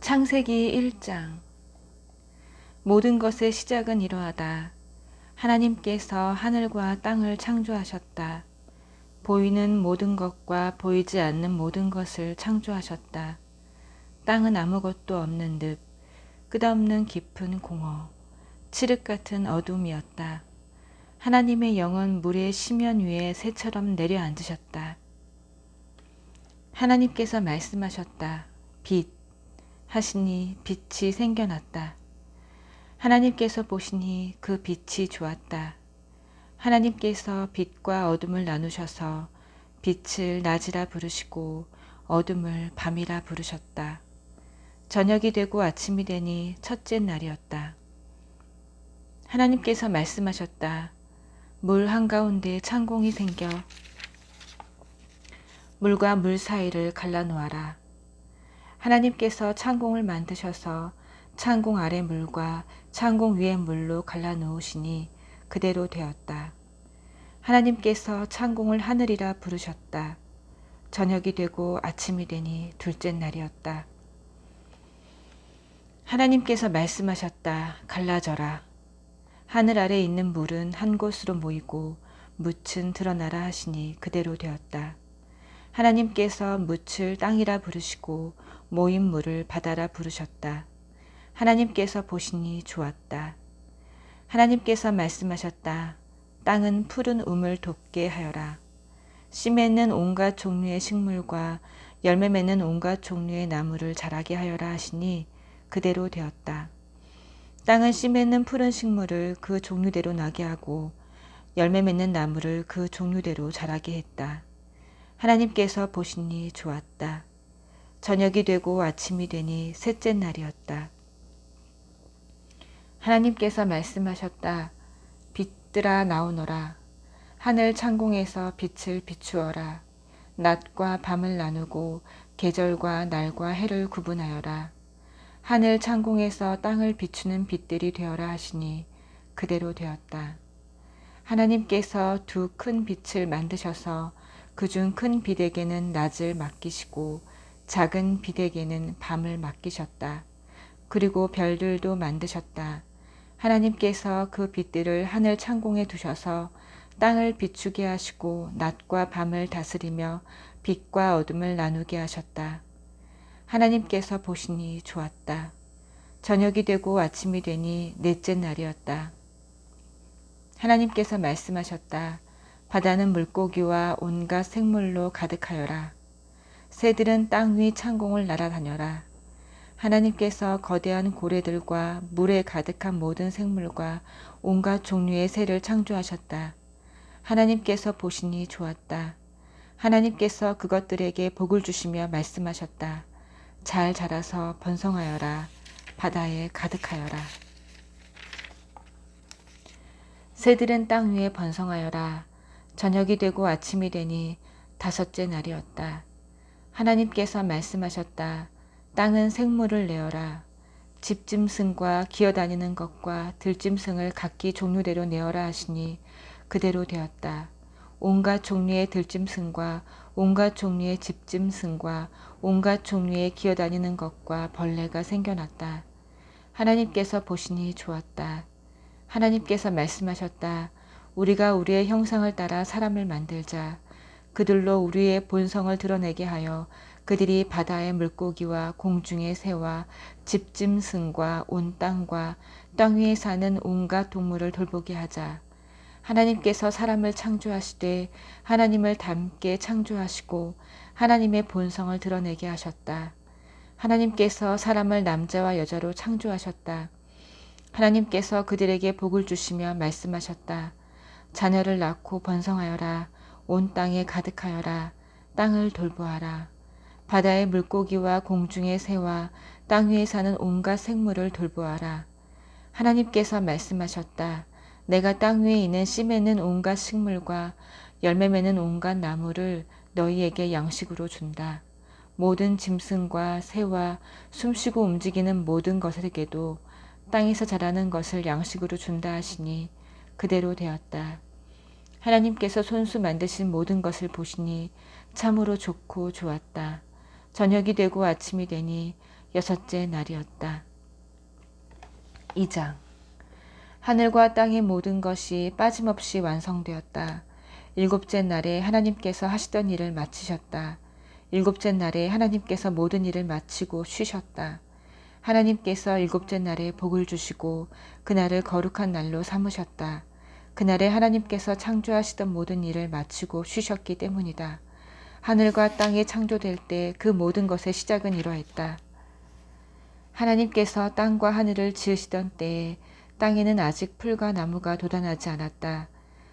창세기 1장. 모든 것의 시작은 이러하다. 하나님께서 하늘과 땅을 창조하셨다. 보이는 모든 것과 보이지 않는 모든 것을 창조하셨다. 땅은 아무것도 없는 듯 끝없는 깊은 공허, 칠흑 같은 어둠이었다. 하나님의 영은 물의 시면 위에 새처럼 내려앉으셨다. 하나님께서 말씀하셨다. 빛 하시니 빛이 생겨났다. 하나님께서 보시니 그 빛이 좋았다. 하나님께서 빛과 어둠을 나누셔서 빛을 낮이라 부르시고 어둠을 밤이라 부르셨다. 저녁이 되고 아침이 되니 첫째 날이었다. 하나님께서 말씀하셨다. 물 한가운데 창공이 생겨 물과 물 사이를 갈라놓아라. 하나님께서 창공을 만드셔서 창공 아래 물과 창공 위의 물로 갈라놓으시니 그대로 되었다. 하나님께서 창공을 하늘이라 부르셨다. 저녁이 되고 아침이 되니 둘째 날이었다. 하나님께서 말씀하셨다. 갈라져라. 하늘 아래 있는 물은 한 곳으로 모이고 뭇은 드러나라 하시니 그대로 되었다. 하나님께서 뭇을 땅이라 부르시고 모인 물을 바다라 부르셨다. 하나님께서 보시니 좋았다. 하나님께서 말씀하셨다. 땅은 푸른 우물 돋게 하여라. 씨 맺는 온갖 종류의 식물과 열매 맺는 온갖 종류의 나무를 자라게 하여라 하시니 그대로 되었다. 땅은 씨 맺는 푸른 식물을 그 종류대로 나게 하고 열매 맺는 나무를 그 종류대로 자라게 했다. 하나님께서 보시니 좋았다. 저녁이 되고 아침이 되니 셋째 날이었다. 하나님께서 말씀하셨다. 빛들아 나오너라. 하늘 창공에서 빛을 비추어라. 낮과 밤을 나누고 계절과 날과 해를 구분하여라. 하늘 창공에서 땅을 비추는 빛들이 되어라 하시니 그대로 되었다. 하나님께서 두 큰 빛을 만드셔서 그중 큰 빛에게는 낮을 맡기시고 작은 빛에게는 밤을 맡기셨다. 그리고 별들도 만드셨다. 하나님께서 그 빛들을 하늘 창공에 두셔서 땅을 비추게 하시고 낮과 밤을 다스리며 빛과 어둠을 나누게 하셨다. 하나님께서 보시니 좋았다. 저녁이 되고 아침이 되니 넷째 날이었다. 하나님께서 말씀하셨다. 바다는 물고기와 온갖 생물로 가득하여라. 새들은 땅 위 창공을 날아다녀라. 하나님께서 거대한 고래들과 물에 가득한 모든 생물과 온갖 종류의 새를 창조하셨다. 하나님께서 보시니 좋았다. 하나님께서 그것들에게 복을 주시며 말씀하셨다. 잘 자라서 번성하여라. 바다에 가득하여라. 새들은 땅 위에 번성하여라. 저녁이 되고 아침이 되니 다섯째 날이었다. 하나님께서 말씀하셨다. 땅은 생물을 내어라. 집짐승과 기어다니는 것과 들짐승을 각기 종류대로 내어라 하시니 그대로 되었다. 온갖 종류의 들짐승과 온갖 종류의 집짐승과 온갖 종류의 기어다니는 것과 벌레가 생겨났다. 하나님께서 보시니 좋았다. 하나님께서 말씀하셨다. 우리가 우리의 형상을 따라 사람을 만들자. 그들로 우리의 본성을 드러내게 하여 그들이 바다의 물고기와 공중의 새와 집짐승과 온 땅과 땅 위에 사는 온갖 동물을 돌보게 하자. 하나님께서 사람을 창조하시되 하나님을 닮게 창조하시고 하나님의 본성을 드러내게 하셨다. 하나님께서 사람을 남자와 여자로 창조하셨다. 하나님께서 그들에게 복을 주시며 말씀하셨다. 자녀를 낳고 번성하여라. 온 땅에 가득하여라. 땅을 돌보아라. 바다의 물고기와 공중의 새와 땅 위에 사는 온갖 생물을 돌보아라. 하나님께서 말씀하셨다. 내가 땅 위에 있는 씨 맺는 온갖 식물과 열매 맺는 온갖 나무를 너희에게 양식으로 준다. 모든 짐승과 새와 숨쉬고 움직이는 모든 것에게도 땅에서 자라는 것을 양식으로 준다 하시니 그대로 되었다. 하나님께서 손수 만드신 모든 것을 보시니 참으로 좋고 좋았다. 저녁이 되고 아침이 되니 6째 날이었다. 2장. 하늘과 땅의 모든 것이 빠짐없이 완성되었다. 7째 날에 하나님께서 하시던 일을 마치셨다. 7째 날에 하나님께서 모든 일을 마치고 쉬셨다. 하나님께서 7째 날에 복을 주시고 그날을 거룩한 날로 삼으셨다. 그날에 하나님께서 창조하시던 모든 일을 마치고 쉬셨기 때문이다. 하늘과 땅이 창조될 때 그 모든 것의 시작은 이러했다. 하나님께서 땅과 하늘을 지으시던 때에 땅에는 아직 풀과 나무가 돋아나지 않았다.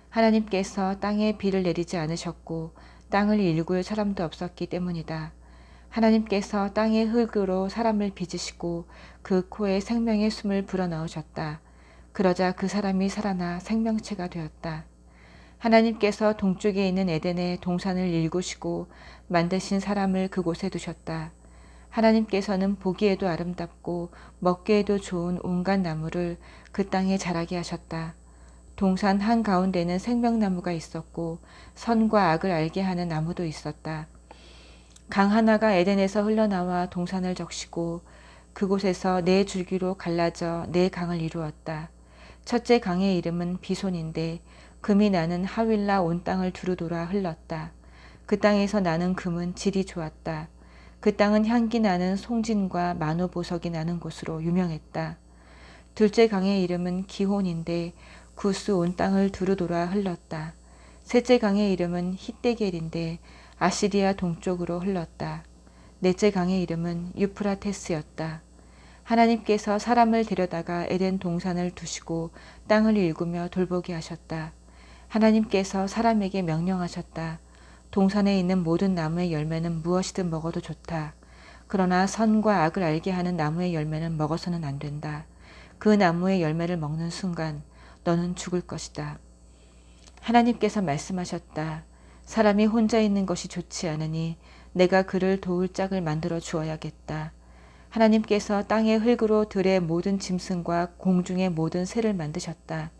하나님께서 땅에 비를 내리지 않으셨고 땅을 일구할 사람도 없었기 때문이다. 하나님께서 땅의 흙으로 사람을 빚으시고 그 코에 생명의 숨을 불어넣으셨다. 그러자 그 사람이 살아나 생명체가 되었다. 하나님께서 동쪽에 있는 에덴에 동산을 일구시고 만드신 사람을 그곳에 두셨다. 하나님께서는 보기에도 아름답고 먹기에도 좋은 온갖 나무를 그 땅에 자라게 하셨다. 동산 한가운데는 생명나무가 있었고 선과 악을 알게 하는 나무도 있었다. 강 하나가 에덴에서 흘러나와 동산을 적시고 그곳에서 네 줄기로 갈라져 네 강을 이루었다. 첫째 강의 이름은 비손인데 금이 나는 하윌라 온 땅을 두루 돌아 흘렀다. 그 땅에서 나는 금은 질이 좋았다. 그 땅은 향기 나는 송진과 만호 보석이 나는 곳으로 유명했다. 둘째 강의 이름은 기혼인데 구스 온 땅을 두루 돌아 흘렀다. 셋째 강의 이름은 히데겔인데 아시리아 동쪽으로 흘렀다. 넷째 강의 이름은 유프라테스였다. 하나님께서 사람을 데려다가 에덴 동산을 두시고 땅을 일구며 돌보게 하셨다. 하나님께서 사람에게 명령하셨다. 동산에 있는 모든 나무의 열매는 무엇이든 먹어도 좋다. 그러나 선과 악을 알게 하는 나무의 열매는 먹어서는 안 된다. 그 나무의 열매를 먹는 순간 너는 죽을 것이다. 하나님께서 말씀하셨다. 사람이 혼자 있는 것이 좋지 않으니 내가 그를 도울 짝을 만들어 주어야겠다. 하나님께서 땅의 흙으로 들의 모든 짐승과 공중의 모든 새를 만드셨다.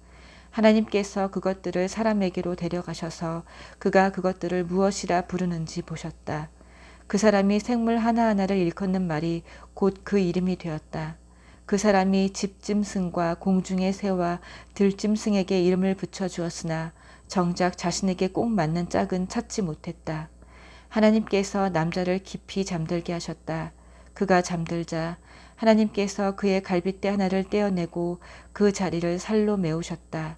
하나님께서 그것들을 사람에게로 데려가셔서 그가 그것들을 무엇이라 부르는지 보셨다. 그 사람이 생물 하나하나를 일컫는 말이 곧 그 이름이 되었다. 그 사람이 집짐승과 공중의 새와 들짐승에게 이름을 붙여주었으나 정작 자신에게 꼭 맞는 짝은 찾지 못했다. 하나님께서 남자를 깊이 잠들게 하셨다. 그가 잠들자 하나님께서 그의 갈빗대 하나를 떼어내고 그 자리를 살로 메우셨다.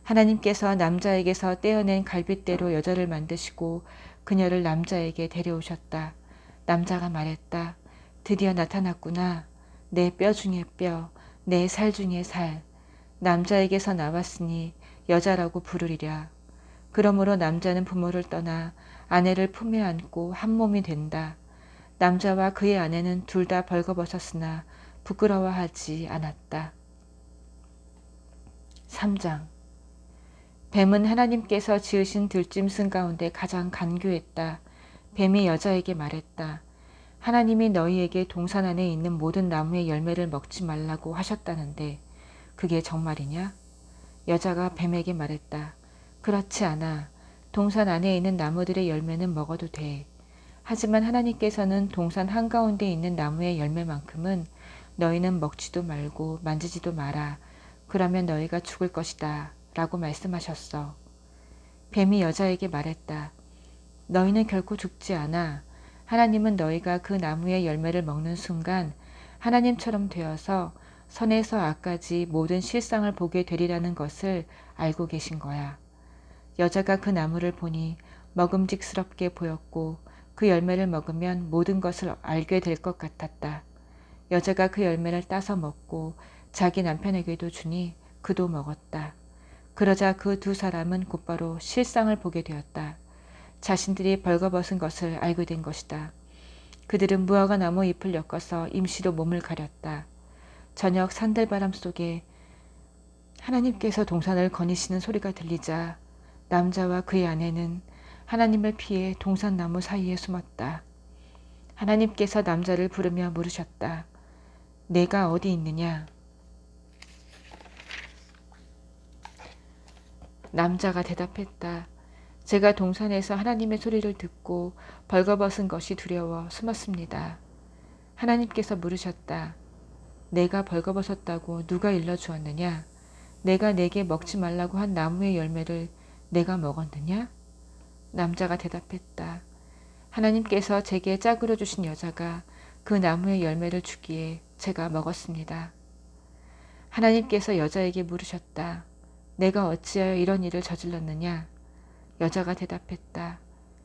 하나님께서 남자에게서 떼어낸 갈빗대로 여자를 만드시고 그녀를 남자에게 데려오셨다. 남자가 말했다. 드디어 나타났구나. 내 뼈 중에 뼈, 내 살 중에 살. 남자에게서 나왔으니 여자라고 부르리랴. 그러므로 남자는 부모를 떠나 아내를 품에 안고 한 몸이 된다. 남자와 그의 아내는 둘 다 벌거벗었으나 부끄러워하지 않았다. 3장. 뱀은 하나님께서 지으신 들짐승 가운데 가장 간교했다. 뱀이 여자에게 말했다. 하나님이 너희에게 동산 안에 있는 모든 나무의 열매를 먹지 말라고 하셨다는데 그게 정말이냐? 여자가 뱀에게 말했다. 그렇지 않아. 동산 안에 있는 나무들의 열매는 먹어도 돼. 하지만 하나님께서는 동산 한가운데 있는 나무의 열매만큼은 너희는 먹지도 말고 만지지도 마라. 그러면 너희가 죽을 것이다. 라고 말씀하셨어. 뱀이 여자에게 말했다. 너희는 결코 죽지 않아. 하나님은 너희가 그 나무의 열매를 먹는 순간 하나님처럼 되어서 선에서 악까지 모든 실상을 보게 되리라는 것을 알고 계신 거야. 여자가 그 나무를 보니 먹음직스럽게 보였고 그 열매를 먹으면 모든 것을 알게 될 것 같았다. 여자가 그 열매를 따서 먹고 자기 남편에게도 주니 그도 먹었다. 그러자 그 두 사람은 곧바로 실상을 보게 되었다. 자신들이 벌거벗은 것을 알게 된 것이다. 그들은 무화과 나무 잎을 엮어서 임시로 몸을 가렸다. 저녁 산들바람 속에 하나님께서 동산을 거니시는 소리가 들리자 남자와 그의 아내는 하나님을 피해 동산나무 사이에 숨었다. 하나님께서 남자를 부르며 물으셨다. 내가 어디 있느냐? 남자가 대답했다. 제가 동산에서 하나님의 소리를 듣고 벌거벗은 것이 두려워 숨었습니다. 하나님께서 물으셨다. 내가 벌거벗었다고 누가 일러주었느냐? 내가 내게 먹지 말라고 한 나무의 열매를 내가 먹었느냐? 남자가 대답했다. 하나님께서 제게 짝으로 주신 여자가 그 나무의 열매를 주기에 제가 먹었습니다. 하나님께서 여자에게 물으셨다. 내가 어찌하여 이런 일을 저질렀느냐? 여자가 대답했다.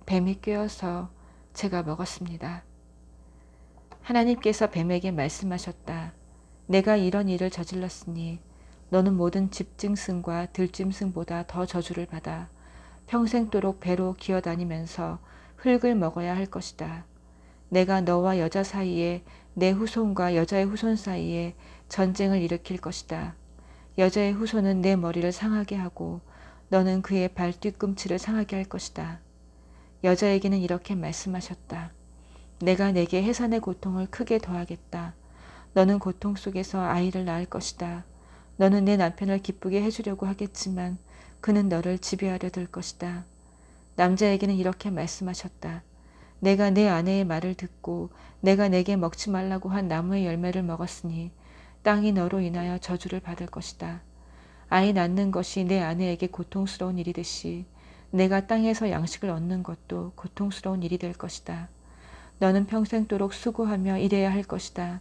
뱀이 꿰어서 제가 먹었습니다. 하나님께서 뱀에게 말씀하셨다. 내가 이런 일을 저질렀으니 너는 모든 집짐승과 들짐승보다 더 저주를 받아 평생도록 배로 기어다니면서 흙을 먹어야 할 것이다. 내가 너와 여자 사이에 내 후손과 여자의 후손 사이에 전쟁을 일으킬 것이다. 여자의 후손은 내 머리를 상하게 하고 너는 그의 발 뒤꿈치를 상하게 할 것이다. 여자에게는 이렇게 말씀하셨다. 내가 내게 해산의 고통을 크게 더하겠다. 너는 고통 속에서 아이를 낳을 것이다. 너는 내 남편을 기쁘게 해주려고 하겠지만 그는 너를 지배하려 들 것이다. 남자에게는 이렇게 말씀하셨다. 내가 내 아내의 말을 듣고 내가 내게 먹지 말라고 한 나무의 열매를 먹었으니 땅이 너로 인하여 저주를 받을 것이다. 아이 낳는 것이 내 아내에게 고통스러운 일이듯이 내가 땅에서 양식을 얻는 것도 고통스러운 일이 될 것이다. 너는 평생도록 수고하며 일해야 할 것이다.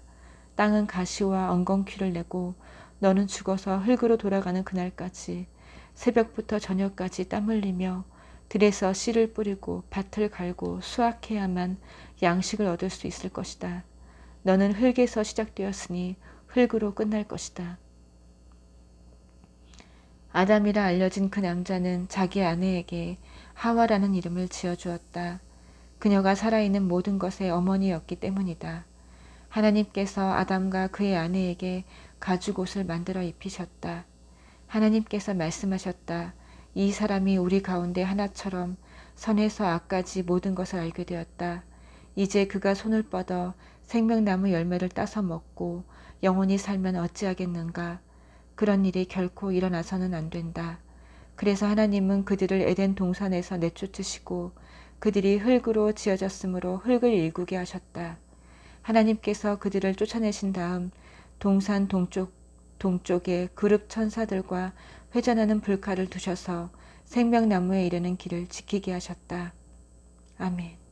땅은 가시와 엉겅퀴를 내고 너는 죽어서 흙으로 돌아가는 그날까지 새벽부터 저녁까지 땀 흘리며 들에서 씨를 뿌리고 밭을 갈고 수확해야만 양식을 얻을 수 있을 것이다. 너는 흙에서 시작되었으니 흙으로 끝날 것이다. 아담이라 알려진 그 남자는 자기 아내에게 하와라는 이름을 지어주었다. 그녀가 살아있는 모든 것의 어머니였기 때문이다. 하나님께서 아담과 그의 아내에게 가죽옷을 만들어 입히셨다. 하나님께서 말씀하셨다. 이 사람이 우리 가운데 하나처럼 선에서 악까지 모든 것을 알게 되었다. 이제 그가 손을 뻗어 생명나무 열매를 따서 먹고 영원히 살면 어찌하겠는가. 그런 일이 결코 일어나서는 안 된다. 그래서 하나님은 그들을 에덴 동산에서 내쫓으시고 그들이 흙으로 지어졌으므로 흙을 일구게 하셨다. 하나님께서 그들을 쫓아내신 다음 동산 동쪽에 그룹 천사들과 회전하는 불칼을 두셔서 생명나무에 이르는 길을 지키게 하셨다. 아멘.